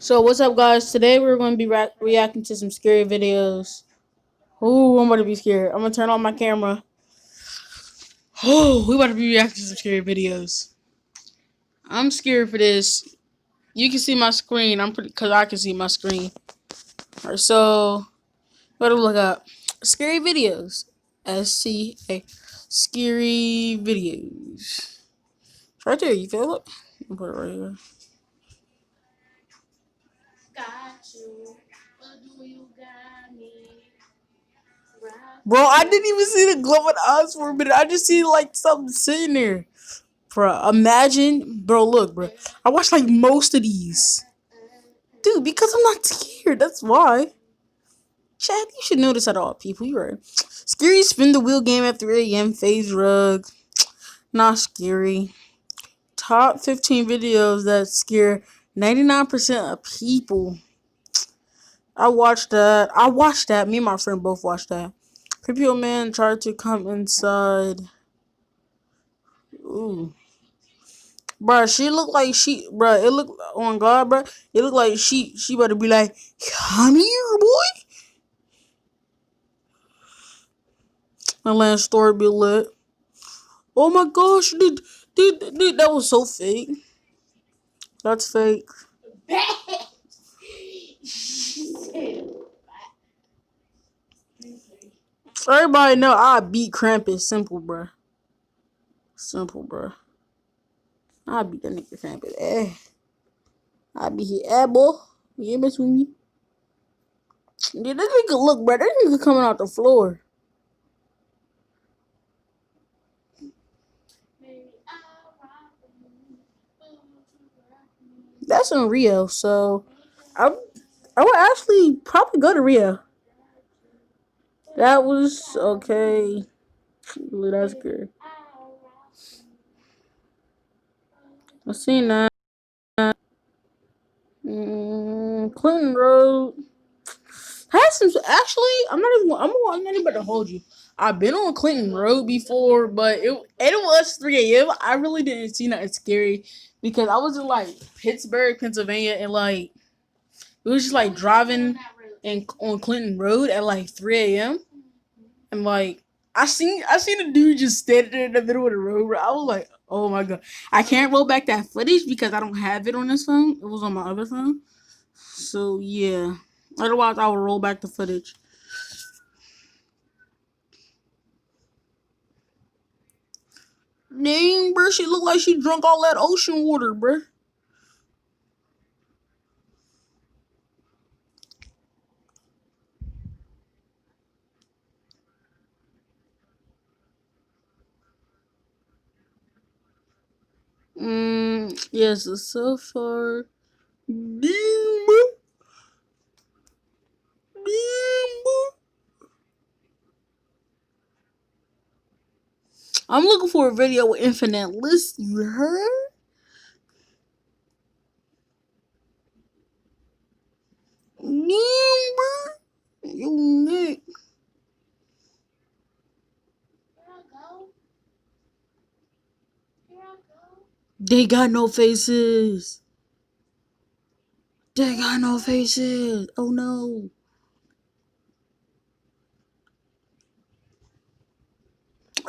So what's up, guys? Today we're going to be reacting to some scary videos. Ooh, I'm about to be scared. I'm gonna turn on my camera. Oh, we about to be reacting to some scary videos. I'm scared for this. You can see my screen. I'm pretty, cause I can see my screen. Alright, so gotta look up scary videos. SCA, scary videos. It's right there. You feel it? I'll put it right here. Bro, I didn't even see the glowing eyes for a minute. I just see like something sitting there. Bro, imagine, bro. Look, bro. I watched like most of these, dude, because I'm not scared. That's why. Chad, you should know this at all, people. You're right. Scary spin the wheel game at 3 a.m. Phase rug. Not scary. Top 15 videos that scare 99% of people. I watched that. Me and my friend both watched that. Creepy old man tried to come inside. Ooh. Bruh, she looked like bruh, it looked, on God, bruh, it looked like she about to be like, come here, boy. My land story be lit. Oh my gosh, dude, that was so fake. That's fake. Everybody know I beat Krampus. Simple, bruh. Simple, bruh. I beat that nigga Krampus. I beat his boy. You mess with me. Yeah, that nigga, look, bruh, that nigga coming out the floor. That's in Rio, so I I would actually probably go to Rio. That was okay. That's good. I seen that. Clinton Road. Had some actually. I'm not even about to hold you. I've been on Clinton Road before, but it was 3 a.m. I really didn't see nothing scary because I was in like Pittsburgh, Pennsylvania, and like it was just like driving and on Clinton Road at like 3 a.m. and like I seen a dude just standing there in the middle of the road. Bro. I was like, oh my god, I can't roll back that footage because I don't have it on this phone. It was on my other phone. So yeah, otherwise I will roll back the footage. Dang, bro, she looked like she drunk all that ocean water, bro. Yes, it's so far. Damn, bro. Damn, bro. I'm looking for a video with infinite list. You heard? Damn, bro. You Nick. They got no faces. They got no faces. Oh no.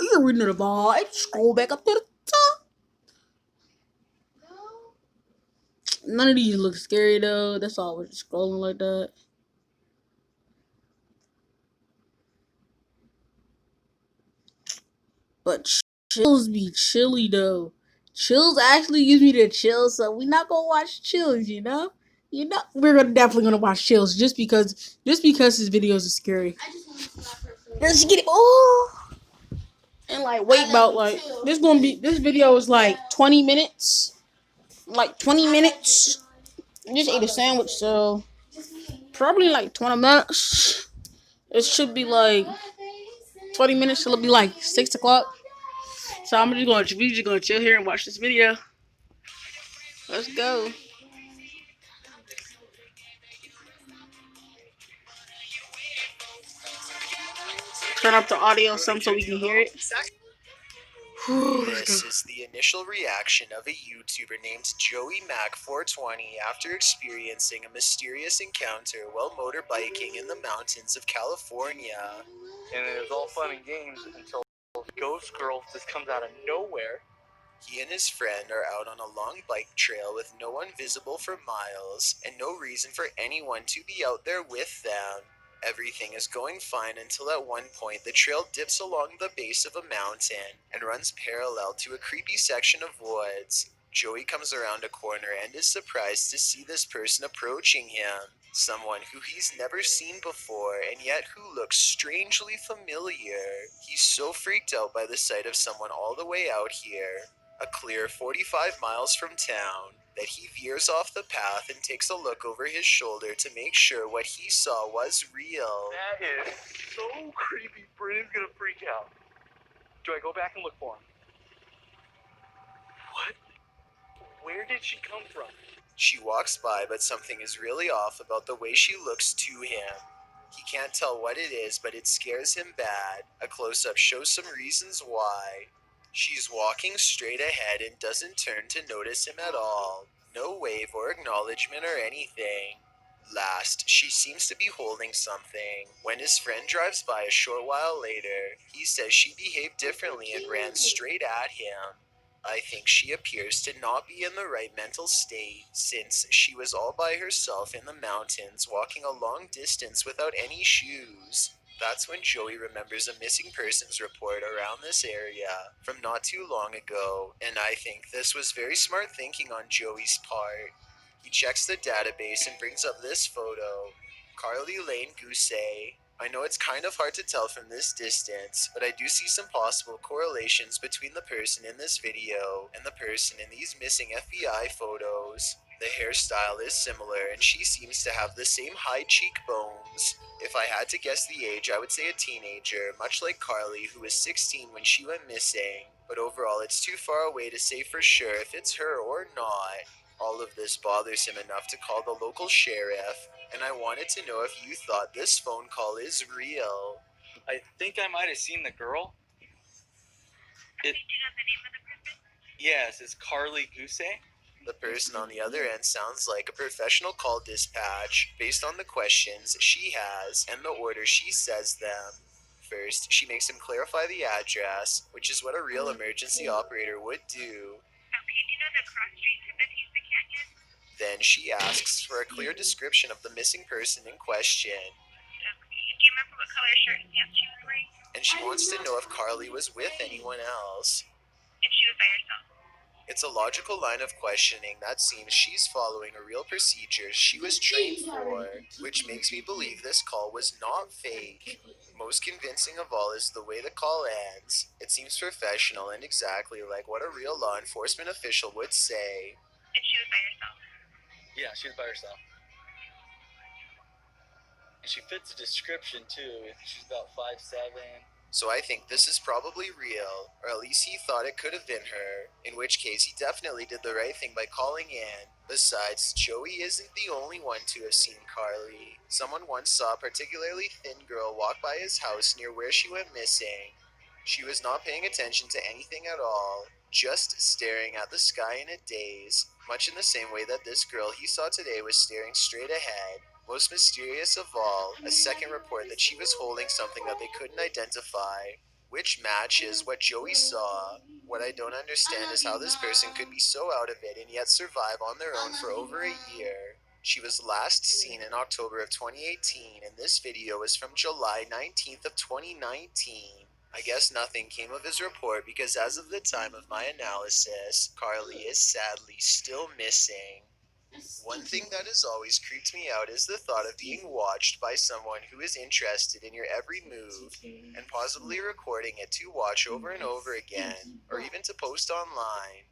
You're reading the vibe. Scroll back up to the top. None of these look scary though. That's all we're just scrolling like that. But chills be chilly though. Chills actually gives me the chills, so we not gonna watch chills, you know? We're definitely gonna watch chills just because his videos are scary. Let's get it. Oh, and like wait about like this video is like 20 minutes. Like 20 minutes. I just ate a sandwich, so probably like 20 minutes. It should be like 20 minutes. It'll be like 6 o'clock. So we just gonna chill here and watch this video. Let's go. Turn up the audio some so we can hear it. This is the initial reaction of a YouTuber named Joey Mac420 after experiencing a mysterious encounter while motorbiking in the mountains of California. And it was all fun and games until Ghost Girl just comes out of nowhere. He and his friend are out on a long bike trail with no one visible for miles and no reason for anyone to be out there with them. Everything is going fine until at one point the trail dips along the base of a mountain and runs parallel to a creepy section of woods. Joey comes around a corner and is surprised to see this person approaching him. Someone who he's never seen before and yet who looks strangely familiar. He's so freaked out by the sight of someone all the way out here, a clear 45 miles from town, that he veers off the path and takes a look over his shoulder to make sure what he saw was real. That is so creepy. Brennan's gonna freak out. Do I go back and look for him? What? Where did she come from? She walks by, but something is really off about the way she looks to him. He can't tell what it is, but it scares him bad. A close-up shows some reasons why. She's walking straight ahead and doesn't turn to notice him at all. No wave or acknowledgement or anything. Last, she seems to be holding something. When his friend drives by a short while later, he says she behaved differently and ran straight at him. I think she appears to not be in the right mental state, since she was all by herself in the mountains, walking a long distance without any shoes. That's when Joey remembers a missing persons report around this area from not too long ago, and I think this was very smart thinking on Joey's part. He checks the database and brings up this photo. Carly Lane Gousset. I know it's kind of hard to tell from this distance, but I do see some possible correlations between the person in this video and the person in these missing FBI photos. The hairstyle is similar and she seems to have the same high cheekbones. If I had to guess the age, I would say a teenager, much like Carly, who was 16 when she went missing. But overall, it's too far away to say for sure if it's her or not. All of this bothers him enough to call the local sheriff, and I wanted to know if you thought this phone call is real. I think I might have seen the girl. Did you know the name of the person? Yes, it's Carly Gousset. The person on the other end sounds like a professional call dispatch based on the questions she has and the order she says them. First, she makes him clarify the address, which is what a real emergency operator would do. Okay, do you know the cross street to Batista Canyon? Then she asks for a clear description of the missing person in question, Okay, do you remember what color shirt and pants she was wearing? and she wants to know if Carly was with anyone else. If she was by herself. It's a logical line of questioning that seems she's following a real procedure she was trained for, which makes me believe this call was not fake. Most convincing of all is the way the call ends. It seems professional and exactly like what a real law enforcement official would say. If she was by herself. Yeah, she was by herself. And she fits the description too. She's about 5'7". So I think this is probably real, or at least he thought it could have been her, in which case he definitely did the right thing by calling in. Besides, Joey isn't the only one to have seen Carly. Someone once saw a particularly thin girl walk by his house near where she went missing. She was not paying attention to anything at all, just staring at the sky in a daze, much in the same way that this girl he saw today was staring straight ahead. Most mysterious of all, a second report that she was holding something that they couldn't identify, which matches what Joey saw. What I don't understand is how this person could be so out of it and yet survive on their own for over a year. She was last seen in October of 2018, and this video is from July 19th of 2019. I guess nothing came of his report because as of the time of my analysis, Carly is sadly still missing. One thing that has always creeped me out is the thought of being watched by someone who is interested in your every move and possibly recording it to watch over and over again, or even to post online.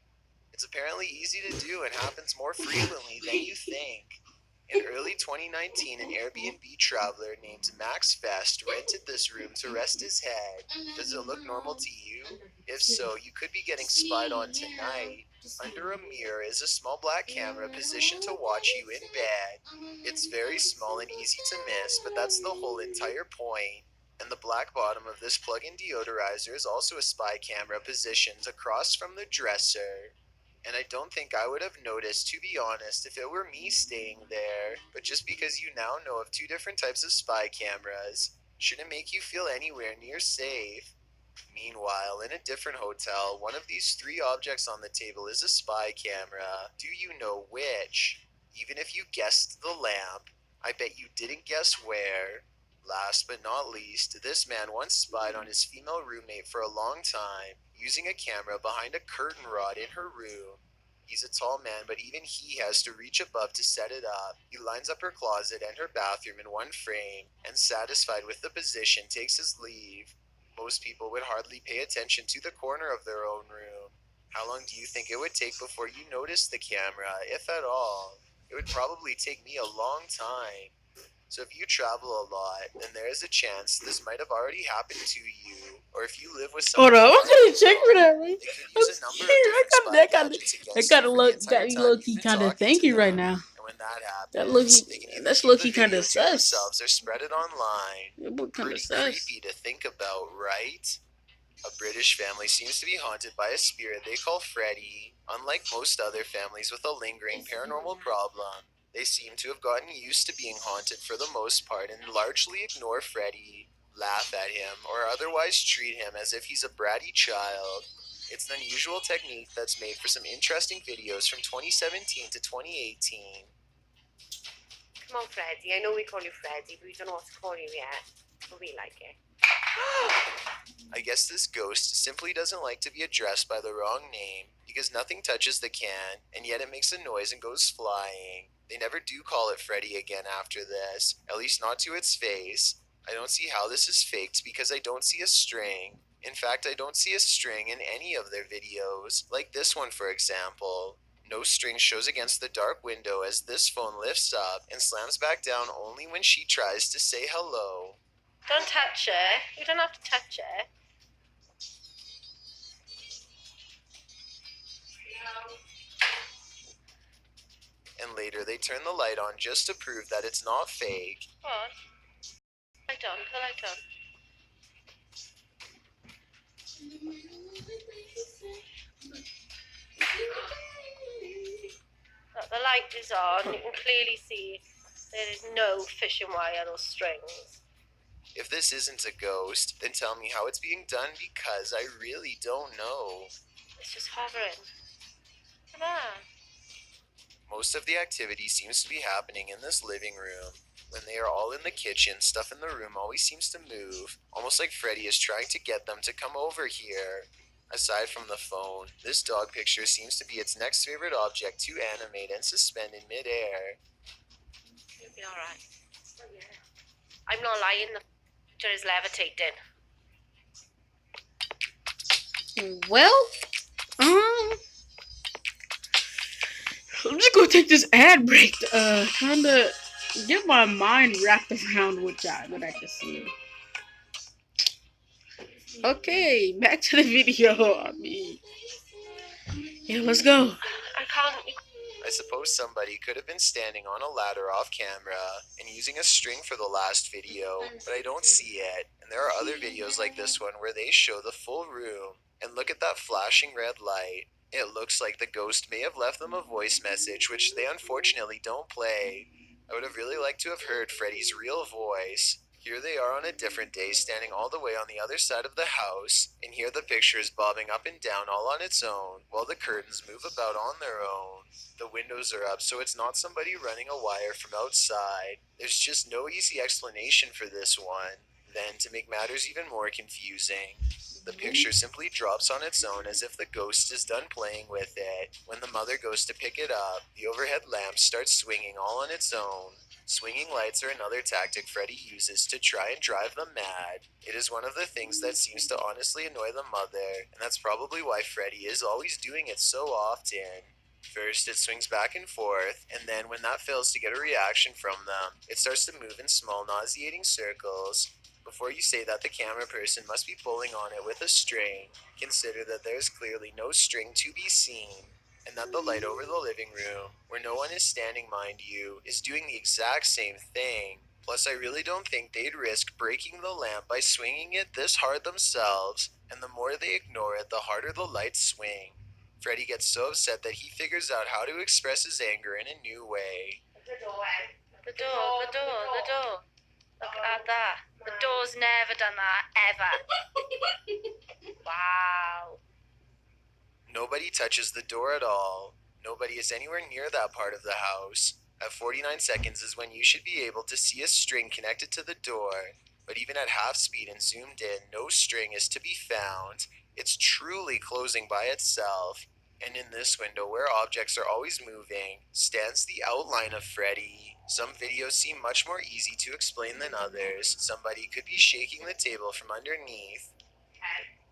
It's apparently easy to do and happens more frequently than you think. In early 2019, an Airbnb traveler named Max Fest rented this room to rest his head. Does it look normal to you? If so, you could be getting spied on tonight. Under a mirror is a small black camera positioned to watch you in bed. It's very small and easy to miss, but that's the whole entire point. And the black bottom of this plug-in deodorizer is also a spy camera positioned across from the dresser. And I don't think I would have noticed, to be honest, if it were me staying there. But just because you now know of 2 different types of spy cameras shouldn't make you feel anywhere near safe. Meanwhile, in a different hotel, one of these 3 objects on the table is a spy camera. Do you know which? Even if you guessed the lamp, I bet you didn't guess where. Last but not least, this man once spied on his female roommate for a long time, using a camera behind a curtain rod in her room. He's a tall man, but even he has to reach above to set it up. He lines up her closet and her bathroom in one frame, and satisfied with the position, takes his leave. Most people would hardly pay attention to the corner of their own room. How long do you think it would take before you noticed the camera, if at all? It would probably take me a long time. So if you travel a lot, then there is a chance this might have already happened to you. Or if you live with someone, Hold on, I'm gonna check for that, man. they could I'm use a number scared. of different spy That gadgets kind against you for the entire of time low you've key been kind of talking to thinky right them. now. And when that happens, That low they key, can either that's keep low the key kind video of to sus. themselves or spread it online. That boy kind of Pretty sus. creepy to think about, right? A British family seems to be haunted by a spirit they call Freddy. Unlike most other families with a lingering paranormal problem, they seem to have gotten used to being haunted for the most part and largely ignore Freddy, laugh at him, or otherwise treat him as if he's a bratty child. It's an unusual technique that's made for some interesting videos from 2017 to 2018. Come on, Freddy. I know we call you Freddy, but we don't know what to call you yet. But we like it. I guess this ghost simply doesn't like to be addressed by the wrong name because nothing touches the can, and yet it makes a noise and goes flying. They never do call it Freddy again after this, at least not to its face. I don't see how this is faked because I don't see a string. In fact, I don't see a string in any of their videos, like this one for example. No string shows against the dark window as this phone lifts up and slams back down only when she tries to say hello. Don't touch it. You don't have to touch it. And later they turn the light on just to prove that it's not fake. Come on. Light on. Put light on. Look, the light is on. You can clearly see there is no fishing wire or strings. If this isn't a ghost, then tell me how it's being done because I really don't know. It's just hovering. Come on. Most of the activity seems to be happening in this living room. When they are all in the kitchen, stuff in the room always seems to move, almost like Freddy is trying to get them to come over here. Aside from the phone, this dog picture seems to be its next favorite object to animate and suspend in midair. You'll be alright. Oh, yeah. I'm not lying, the picture is levitating. Well, I'm just gonna take this ad break to kind of get my mind wrapped around what I just seen. Okay, back to the video. I mean, yeah, let's go. I can't. I suppose somebody could have been standing on a ladder off camera and using a string for the last video, but I don't see it. And there are other videos like this one where they show the full room. And look at that flashing red light. It looks like the ghost may have left them a voice message, which they unfortunately don't play. I would have really liked to have heard Freddy's real voice. Here they are on a different day, standing all the way on the other side of the house, and here the picture is bobbing up and down all on its own, while the curtains move about on their own. The windows are up, so it's not somebody running a wire from outside. There's just no easy explanation for this one. Then, to make matters even more confusing, the picture simply drops on its own as if the ghost is done playing with it. When the mother goes to pick it up, the overhead lamp starts swinging all on its own. Swinging lights are another tactic Freddy uses to try and drive them mad. It is one of the things that seems to honestly annoy the mother, and that's probably why Freddy is always doing it so often. First, it swings back and forth, and then when that fails to get a reaction from them, it starts to move in small nauseating circles. Before you say that the camera person must be pulling on it with a string, consider that there is clearly no string to be seen, and that the light over the living room, where no one is standing mind you, is doing the exact same thing. Plus, I really don't think they'd risk breaking the lamp by swinging it this hard themselves, and the more they ignore it, the harder the lights swing. Freddy gets so upset that he figures out how to express his anger in a new way. The door. Look at that. The door's never done that, ever. Wow. Nobody touches the door at all. Nobody is anywhere near that part of the house. At 49 seconds is when you should be able to see a string connected to the door, but even at half speed and zoomed in, no string is to be found. It's truly closing by itself. And in this window, where objects are always moving, stands the outline of Freddy. Some videos seem much more easy to explain than others. Somebody could be shaking the table from underneath.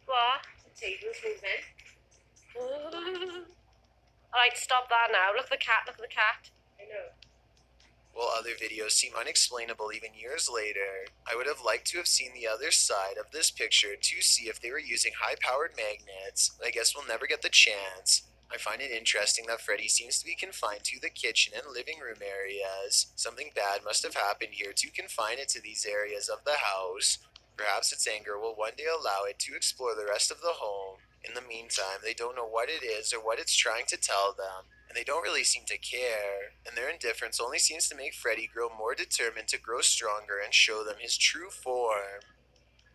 What? The table's moving. Alright, stop that now. Look at the cat. I know. While other videos seem unexplainable even years later, I would have liked to have seen the other side of this picture to see if they were using high-powered magnets, but I guess we'll never get the chance. I find it interesting that Freddy seems to be confined to the kitchen and living room areas. Something bad must have happened here to confine it to these areas of the house. Perhaps its anger will one day allow it to explore the rest of the home. In the meantime, they don't know what it is or what it's trying to tell them, and they don't really seem to care, and their indifference only seems to make Freddy grow more determined to grow stronger and show them his true form.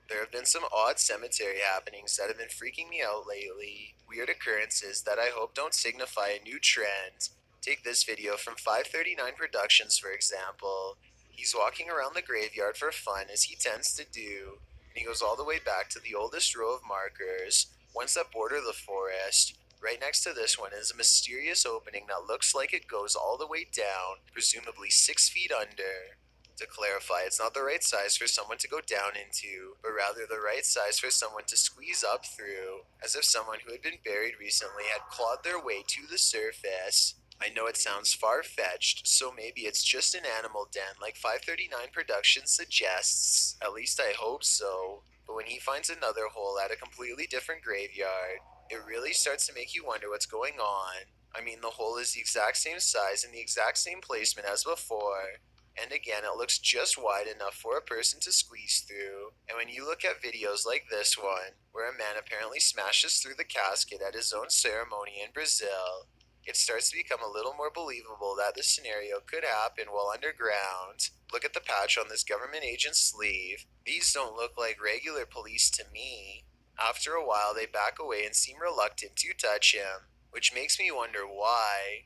There have been some odd cemetery happenings that have been freaking me out lately. Weird occurrences that I hope don't signify a new trend. Take this video from 539 Productions, for example. He's walking around the graveyard for fun, as he tends to do, and he goes all the way back to the oldest row of markers, ones that border the forest. Right next to this one is a mysterious opening that looks like it goes all the way down, presumably 6 feet under. To clarify, it's not the right size for someone to go down into, but rather the right size for someone to squeeze up through, as if someone who had been buried recently had clawed their way to the surface. I know it sounds far-fetched, so maybe it's just an animal den like 539 Productions suggests. At least I hope so. But when he finds another hole at a completely different graveyard, it really starts to make you wonder what's going on. I mean, the hole is the exact same size and the exact same placement as before. And again, it looks just wide enough for a person to squeeze through. And when you look at videos like this one, where a man apparently smashes through the casket at his own ceremony in Brazil, it starts to become a little more believable that this scenario could happen while underground. Look at the patch on this government agent's sleeve. These don't look like regular police to me. After a while, they back away and seem reluctant to touch him, which makes me wonder why.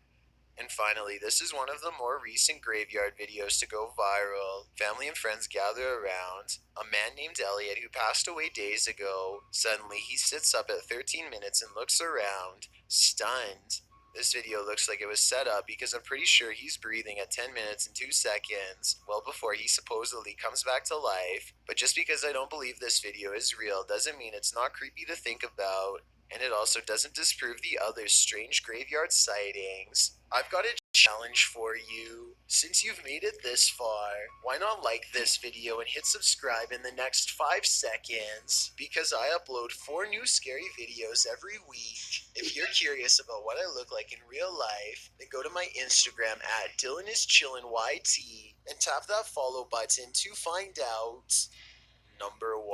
And finally, this is one of the more recent graveyard videos to go viral. Family and friends gather around. A man named Elliot, who passed away days ago, suddenly he sits up at 13 minutes and looks around, stunned. This video looks like it was set up because I'm pretty sure he's breathing at 10 minutes and 2 seconds, well before he supposedly comes back to life. But just because I don't believe this video is real doesn't mean it's not creepy to think about. And it also doesn't disprove the other strange graveyard sightings. I've got a challenge for you. Since you've made it this far, why not like this video and hit subscribe in the next 5 seconds? Because I upload 4 new scary videos every week. If you're curious about what I look like in real life, then go to my Instagram at DylanIsChillinYT and tap that follow button to find out. Number 1.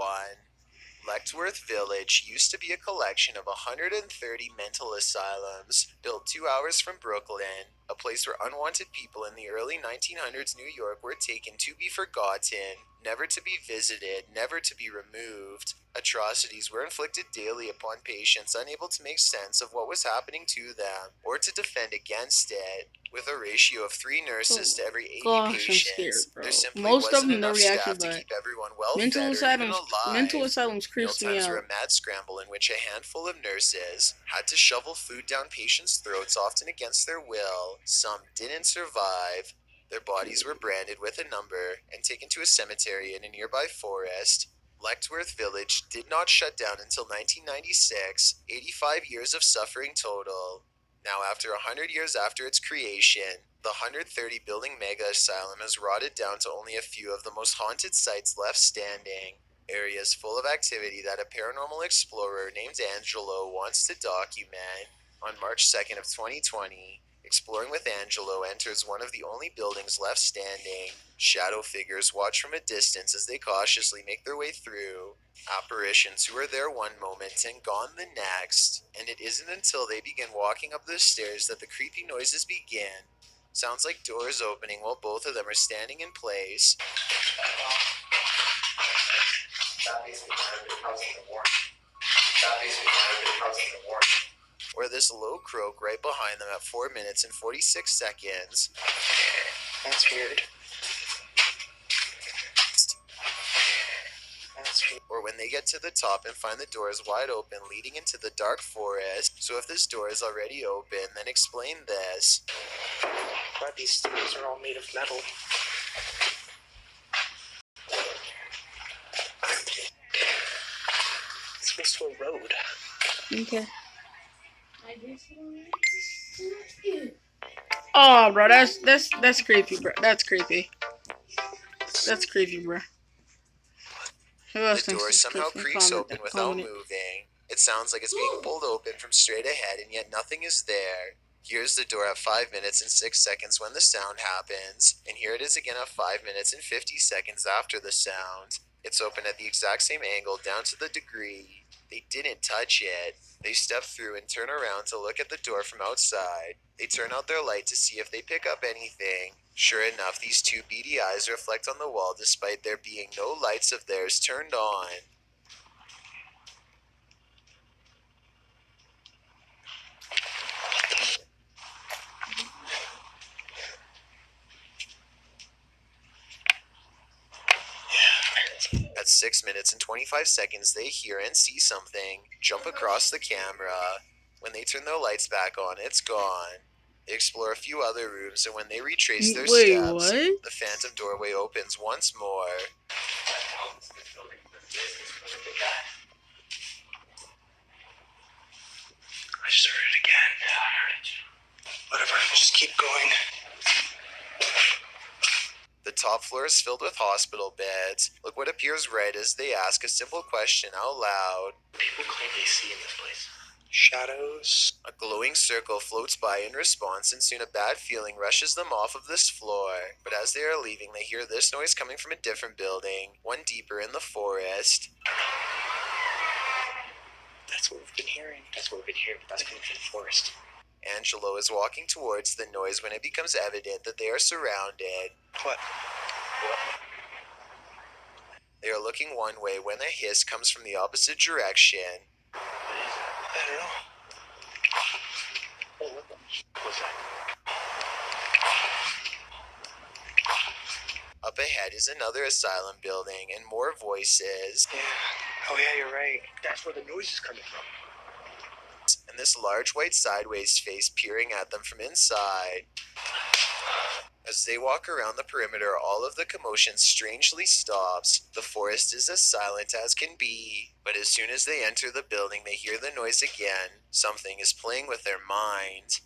Lechtworth Village used to be a collection of 130 mental asylums, built 2 hours from Brooklyn, a place where unwanted people in the early 1900s New York were taken to be forgotten, never to be visited, never to be removed. Atrocities were inflicted daily upon patients unable to make sense of what was happening to them, or to defend against it. With a ratio of 3 nurses to every 80 Gosh, I'm patients, scared, bro. there simply Most of wasn't them no enough reaction, staff to but keep everyone well mental fed or even asylums alive. creeps me Mealtimes were out. a mad scramble in which a handful of nurses had to shovel food down patients' throats, often against their will. Some didn't survive. Their bodies were branded with a number and taken to a cemetery in a nearby forest. Lechtworth Village did not shut down until 1996, 85 years of suffering total. Now, after 100 years after its creation, the 130-building mega asylum has rotted down to only a few of the most haunted sites left standing. Areas full of activity that a paranormal explorer named Angelo wants to document. On March 2nd of 2020, Exploring with Angelo enters one of the only buildings left standing. Shadow figures watch from a distance as they cautiously make their way through. Apparitions who are there one moment and gone the next. And it isn't until they begin walking up the stairs that the creepy noises begin. Sounds like doors opening while both of them are standing in place. Or this low croak right behind them at 4 minutes and 46 seconds. That's weird. Or when they get to the top and find the doors wide open leading into the dark forest. So if this door is already open, then explain this. But these stairs are all made of metal. This goes to a road. Okay. Oh, bro, that's creepy, bro. That's creepy. That's creepy, bro. Who else The thinks door it's somehow creepy? creaks Comment- open without comment it. moving. It sounds like it's being pulled open from straight ahead, and yet nothing is there. Here's the door at 5 minutes and 6 seconds when the sound happens, and here it is again at 5 minutes and 50 seconds after the sound. It's open at the exact same angle down to the degree. They didn't touch it. They step through and turn around to look at the door from outside. They turn out their light to see if they pick up anything. Sure enough, these two beady eyes reflect on the wall despite there being no lights of theirs turned on. At 6 minutes and 25 seconds, they hear and see something jump across the camera. When they turn their lights back on, it's gone. They explore a few other rooms, and when they retrace their Wait, steps, what? the phantom doorway opens once more. I just heard it again. I heard it. Whatever, just keep going. The top floor is filled with hospital beds. Look what appears right as they ask a simple question out loud. People claim they see in this place. Shadows. A glowing circle floats by in response, and soon a bad feeling rushes them off of this floor. But as they are leaving, they hear this noise coming from a different building, one deeper in the forest. That's what we've been hearing. That's what we've been hearing, but that's coming from the forest. Angelo is walking towards the noise when it becomes evident that they are surrounded. What? They are looking one way when a hiss comes from the opposite direction. I don't know. Oh, what the? What's that? Up ahead is another asylum building and more voices. Yeah. Oh, yeah, you're right. That's where the noise is coming from. And this large white sideways face peering at them from inside. As they walk around the perimeter, all of the commotion strangely stops. The forest is as silent as can be. But as soon as they enter the building, they hear the noise again. Something is playing with their mind.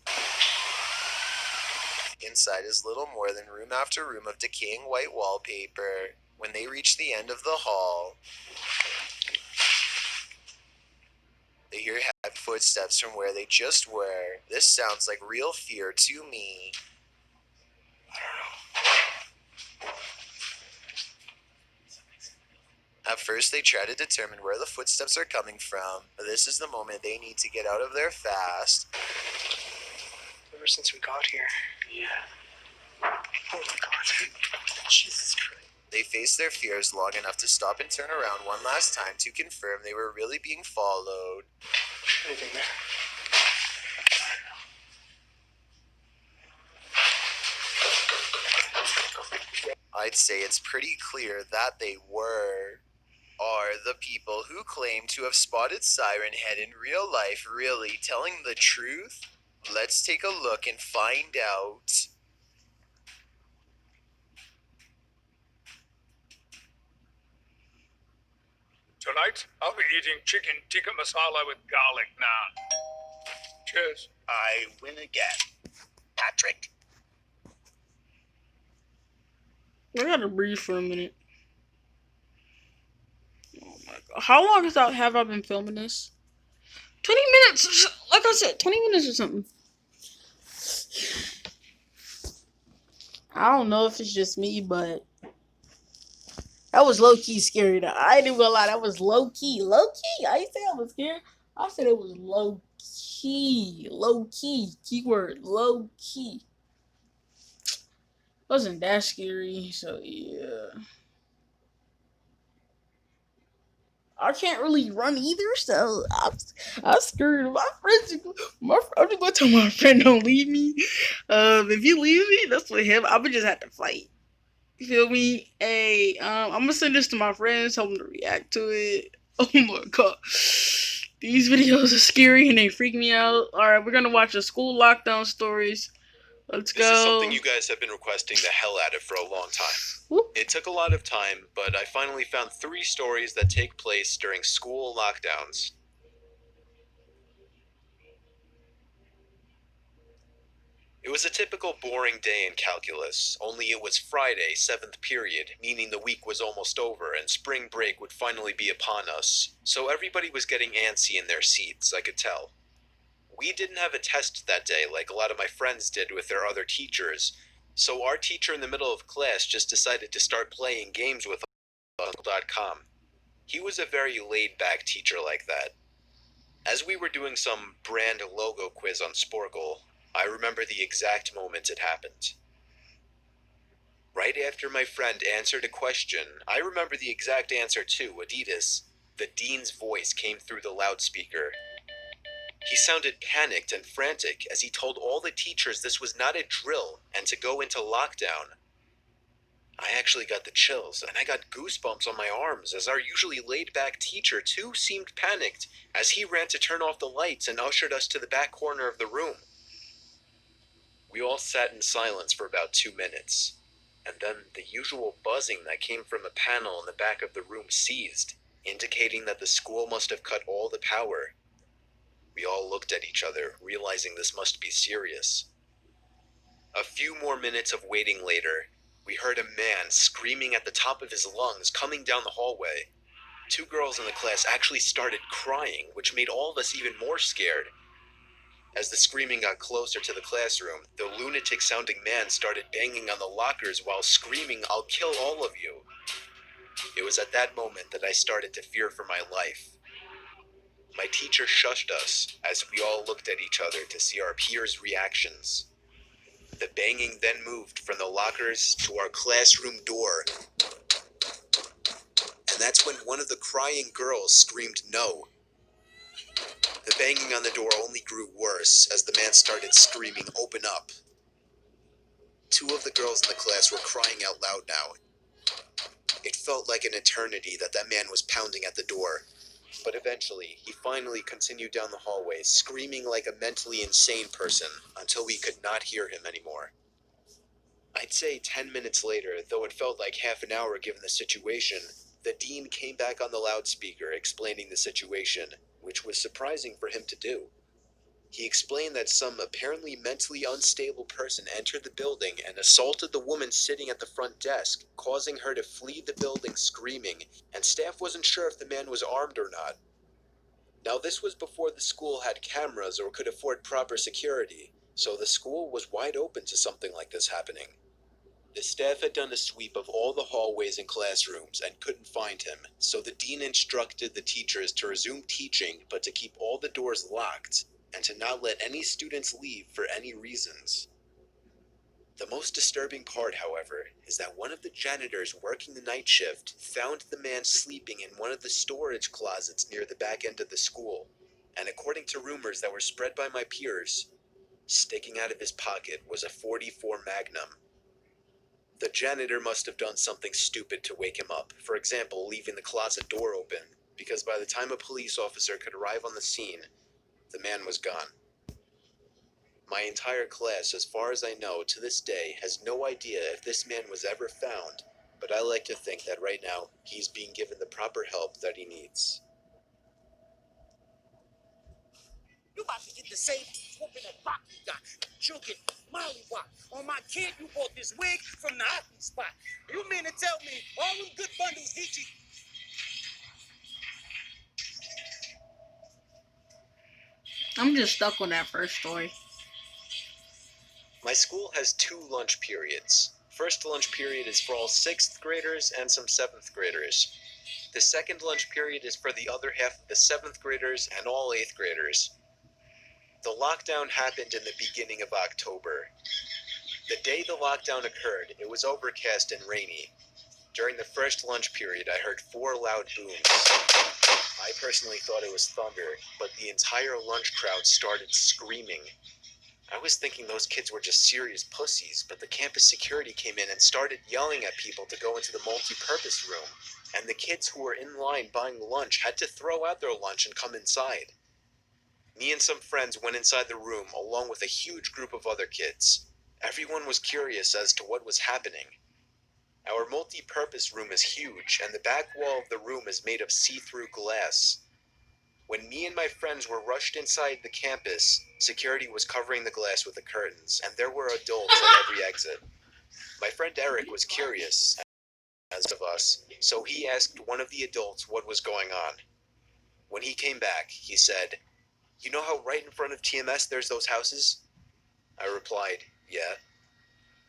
Inside is little more than room after room of decaying white wallpaper. When they reach the end of the hall, they hear heavy footsteps from where they just were. This sounds like real fear to me. At first, they try to determine where the footsteps are coming from, but this is the moment they need to get out of there fast. Ever since we got here. Yeah. Oh my god. Jesus Christ. They face their fears long enough to stop and turn around one last time to confirm they were really being followed. Anything there? I'd say it's pretty clear that they were. Are the people who claim to have spotted Siren Head in real life really telling the truth? Let's take a look and find out. Tonight, I'll be eating chicken tikka masala with garlic naan. Cheers. I win again. Patrick. I gotta breathe for a minute. Oh my god. How long have I been filming this? 20 minutes! Like I said, 20 minutes or something. I don't know if it's just me, but that was low key scary. Though. I ain't even gonna lie, that was low key. Low key. I ain't say I was scared. I said it was low key. Low key. Keyword low key. Wasn't that scary, so yeah. I can't really run either, so I'm scared. I'm just gonna tell my friend don't leave me. If you leave me, that's with him. I'ma just have to fight. You feel me? Hey, I'm gonna send this to my friends, tell them to react to it. Oh my god. These videos are scary and they freak me out. Alright, we're gonna watch the school lockdown stories. Let's go. This is something you guys have been requesting the hell out of for a long time. Whoop. It took a lot of time, but I finally found 3 stories that take place during school lockdowns. It was a typical boring day in calculus, only it was Friday, 7th period, meaning the week was almost over and spring break would finally be upon us, so everybody was getting antsy in their seats, I could tell. We didn't have a test that day like a lot of my friends did with their other teachers, so our teacher in the middle of class just decided to start playing games with us. He was a very laid-back teacher like that. As we were doing some brand logo quiz on Sporkle, I remember the exact moment it happened. Right after my friend answered a question, I remember the exact answer too, Adidas. The dean's voice came through the loudspeaker. He sounded panicked and frantic as he told all the teachers this was not a drill and to go into lockdown. I actually got the chills and I got goosebumps on my arms as our usually laid-back teacher too seemed panicked as he ran to turn off the lights and ushered us to the back corner of the room. We all sat in silence for about 2 minutes, and then the usual buzzing that came from a panel in the back of the room ceased, indicating that the school must have cut all the power. We all looked at each other, realizing this must be serious. A few more minutes of waiting later, we heard a man screaming at the top of his lungs coming down the hallway. 2 girls in the class actually started crying, which made all of us even more scared. As the screaming got closer to the classroom, the lunatic-sounding man started banging on the lockers while screaming, "I'll kill all of you." It was at that moment that I started to fear for my life. My teacher shushed us as we all looked at each other to see our peers' reactions. The banging then moved from the lockers to our classroom door. And that's when one of the crying girls screamed no. The banging on the door only grew worse as the man started screaming, "Open up." 2 of the girls in the class were crying out loud now. It felt like an eternity that man was pounding at the door. But eventually, he finally continued down the hallway, screaming like a mentally insane person, until we could not hear him anymore. I'd say 10 minutes later, though it felt like half an hour given the situation, the dean came back on the loudspeaker explaining the situation, which was surprising for him to do. He explained that some apparently mentally unstable person entered the building and assaulted the woman sitting at the front desk, causing her to flee the building screaming, and staff wasn't sure if the man was armed or not. Now, this was before the school had cameras or could afford proper security, so the school was wide open to something like this happening. The staff had done a sweep of all the hallways and classrooms and couldn't find him, so the dean instructed the teachers to resume teaching but to keep all the doors locked and to not let any students leave for any reasons. The most disturbing part, however, is that one of the janitors working the night shift found the man sleeping in one of the storage closets near the back end of the school, and according to rumors that were spread by my peers, sticking out of his pocket was a .44 Magnum. The janitor must have done something stupid to wake him up, for example, leaving the closet door open, because by the time a police officer could arrive on the scene, the man was gone. My entire class, as far as I know, to this day, has no idea if this man was ever found, but I like to think that right now, he's being given the proper help that he needs. You about to get the same whooping that Bach you got. Joking, Molly Walk. On my kid, you bought this wig from the hockey spot. You mean to tell me all them good bundles hit you? I'm just stuck on that first story. My school has 2 lunch periods. First lunch period is for all 6th graders and some 7th graders. The second lunch period is for the other half of the 7th graders and all 8th graders. The lockdown happened in the beginning of October. The day the lockdown occurred, it was overcast and rainy. During the first lunch period, I heard 4 loud booms. I personally thought it was thunder, but the entire lunch crowd started screaming. I was thinking those kids were just serious pussies, but the campus security came in and started yelling at people to go into the multi-purpose room, and the kids who were in line buying lunch had to throw out their lunch and come inside. Me and some friends went inside the room along with a huge group of other kids. Everyone was curious as to what was happening. Our multi-purpose room is huge, and the back wall of the room is made of see-through glass. When me and my friends were rushed inside the campus, security was covering the glass with the curtains, and there were adults at every exit. My friend Eric was curious, as of us, so he asked one of the adults what was going on. When he came back, he said, "You know how right in front of TMS there's those houses?" I replied, "Yeah."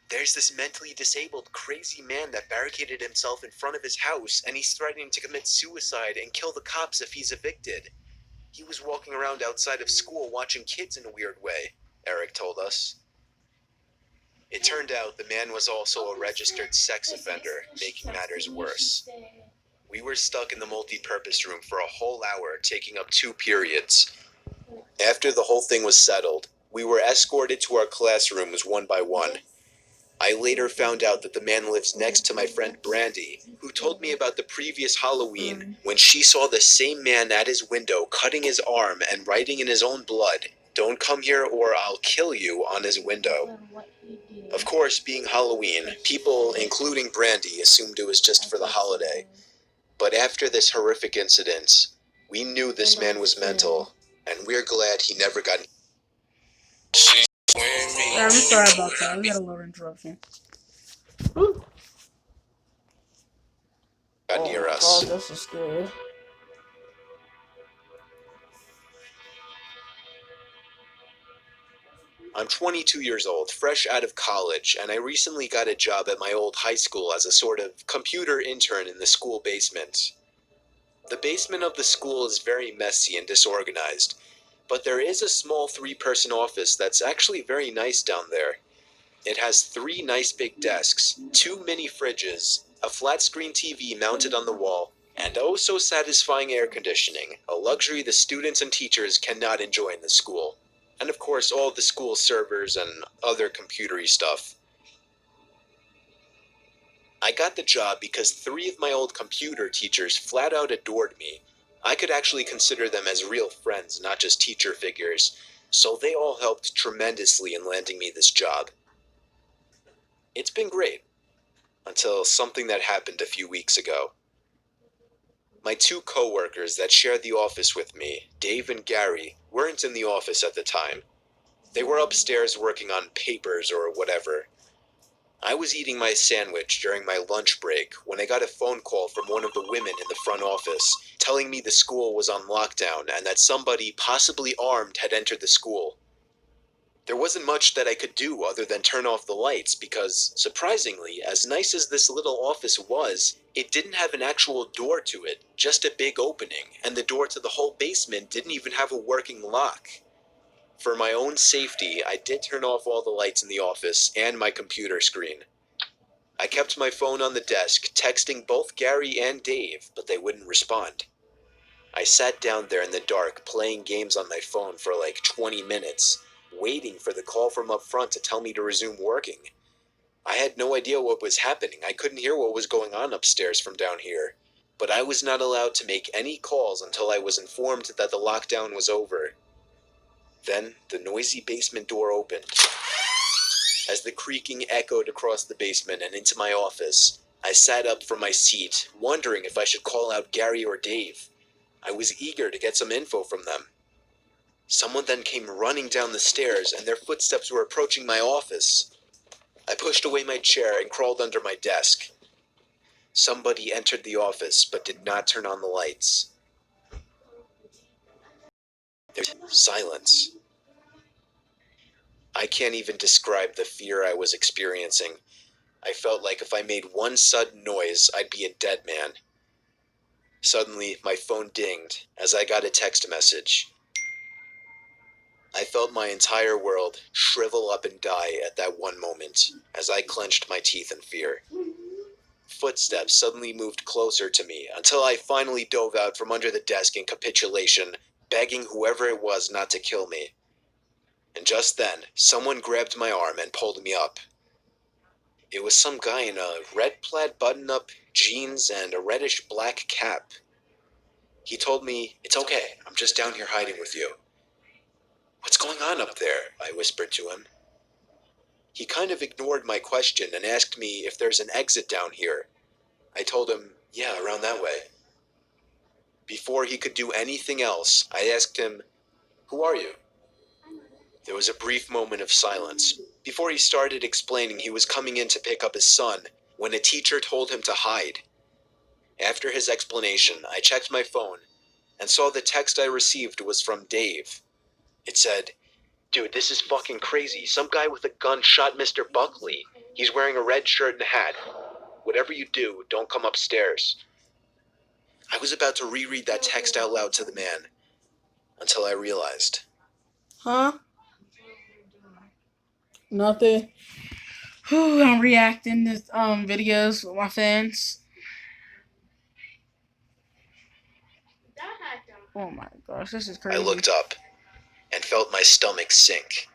"There's this mentally disabled, crazy man that barricaded himself in front of his house, and he's threatening to commit suicide and kill the cops if he's evicted. He was walking around outside of school watching kids in a weird way," Eric told us. It turned out the man was also a registered sex offender, making matters worse. We were stuck in the multi-purpose room for a whole hour, taking up 2 periods. After the whole thing was settled, we were escorted to our classrooms one by one. I later found out that the man lives next to my friend Brandy, who told me about the previous Halloween when she saw the same man at his window cutting his arm and writing in his own blood, "Don't come here or I'll kill you," on his window. Of course, being Halloween, people, including Brandy, assumed it was just for the holiday. But after this horrific incident, we knew this man was mental, and we're glad he never got... I'm sorry about that. We had a little interruption. Ooh. near us. God, this is scary. I'm 22 years old, fresh out of college, and I recently got a job at my old high school as a sort of computer intern in the school basement. The basement of the school is very messy and disorganized, but there is a small 3-person office that's actually very nice down there. It has 3 nice big desks, 2 mini fridges, a flat screen TV mounted on the wall, and oh so satisfying air conditioning, a luxury the students and teachers cannot enjoy in the school. And of course all the school servers and other computery stuff. I got the job because 3 of my old computer teachers flat out adored me. I could actually consider them as real friends, not just teacher figures, so they all helped tremendously in landing me this job. It's been great, until something that happened a few weeks ago. My 2 co-workers that shared the office with me, Dave and Gary, weren't in the office at the time. They were upstairs working on papers or whatever. I was eating my sandwich during my lunch break when I got a phone call from one of the women in the front office telling me the school was on lockdown and that somebody, possibly armed, had entered the school. There wasn't much that I could do other than turn off the lights because, surprisingly, as nice as this little office was, it didn't have an actual door to it, just a big opening, and the door to the whole basement didn't even have a working lock. For my own safety, I did turn off all the lights in the office and my computer screen. I kept my phone on the desk, texting both Gary and Dave, but they wouldn't respond. I sat down there in the dark, playing games on my phone for like 20 minutes, waiting for the call from up front to tell me to resume working. I had no idea what was happening. I couldn't hear what was going on upstairs from down here. But I was not allowed to make any calls until I was informed that the lockdown was over. Then, the noisy basement door opened. As the creaking echoed across the basement and into my office, I sat up from my seat, wondering if I should call out Gary or Dave. I was eager to get some info from them. Someone then came running down the stairs, and their footsteps were approaching my office. I pushed away my chair and crawled under my desk. Somebody entered the office, but did not turn on the lights. There was silence. I can't even describe the fear I was experiencing. I felt like if I made one sudden noise, I'd be a dead man. Suddenly, my phone dinged as I got a text message. I felt my entire world shrivel up and die at that one moment as I clenched my teeth in fear. Footsteps suddenly moved closer to me until I finally dove out from under the desk in capitulation, begging whoever it was not to kill me. And just then, someone grabbed my arm and pulled me up. It was some guy in a red plaid button-up, jeans, and a reddish-black cap. He told me, "It's okay, I'm just down here hiding with you." "What's going on up there?" I whispered to him. He kind of ignored my question and asked me if there's an exit down here. I told him, "Yeah, around that way." Before he could do anything else, I asked him, "Who are you?" There was a brief moment of silence before he started explaining he was coming in to pick up his son when a teacher told him to hide. After his explanation, I checked my phone and saw the text I received was from Dave. It said, "Dude, this is fucking crazy. Some guy with a gun shot Mr. Buckley. He's wearing a red shirt and hat. Whatever you do, don't come upstairs." I was about to reread that text out loud to the man until I realized. Huh? Nothing. I'm reacting to videos with my fans. Oh my gosh, this is crazy. I looked up and felt my stomach sink.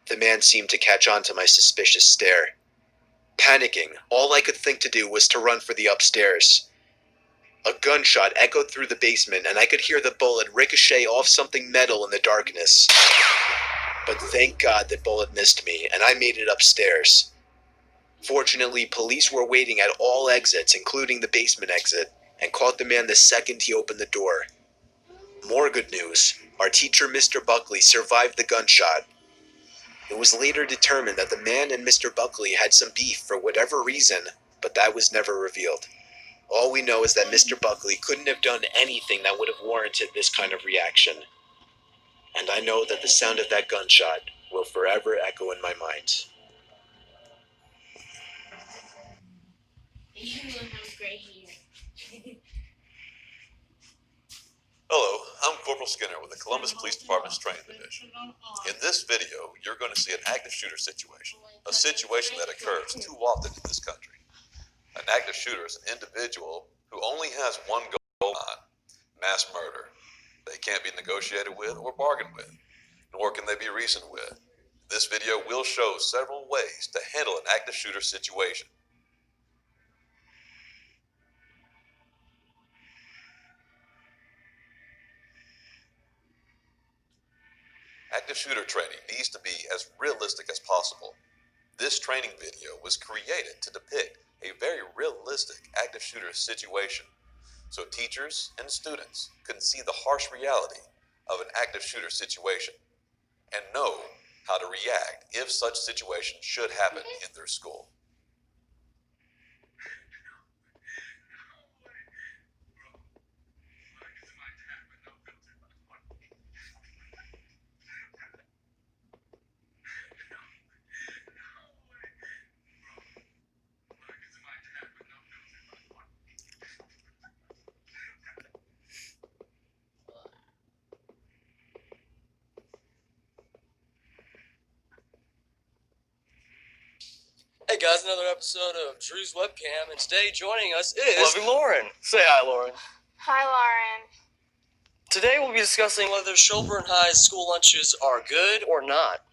The man seemed to catch on to my suspicious stare. Panicking, all I could think to do was to run for the upstairs. A gunshot echoed through the basement, and I could hear the bullet ricochet off something metal in the darkness. But thank God that bullet missed me, and I made it upstairs. Fortunately, police were waiting at all exits, including the basement exit, and caught the man the second he opened the door. More good news. Our teacher, Mr. Buckley, survived the gunshot. It was later determined that the man and Mr. Buckley had some beef for whatever reason, but that was never revealed. All we know is that Mr. Buckley couldn't have done anything that would have warranted this kind of reaction. And I know that the sound of that gunshot will forever echo in my mind. Hello, I'm Corporal Skinner with the Columbus Police Department's Training Division. In this video, you're going to see an active shooter situation, a situation that occurs too often in this country. An active shooter is an individual who only has one goal in mind: mass murder. They can't be negotiated with or bargained with, nor can they be reasoned with. This video will show several ways to handle an active shooter situation. Active shooter training needs to be as realistic as possible. This training video was created to depict a very realistic active shooter situation, so teachers and students can see the harsh reality of an active shooter situation and know how to react if such situation should happen in their school. Hey guys, another episode of Drew's Webcam, and today joining us is Lovey Lauren. Say hi, Lauren. Hi, Lauren. Today we'll be discussing whether Shelburne High's school lunches are good or not.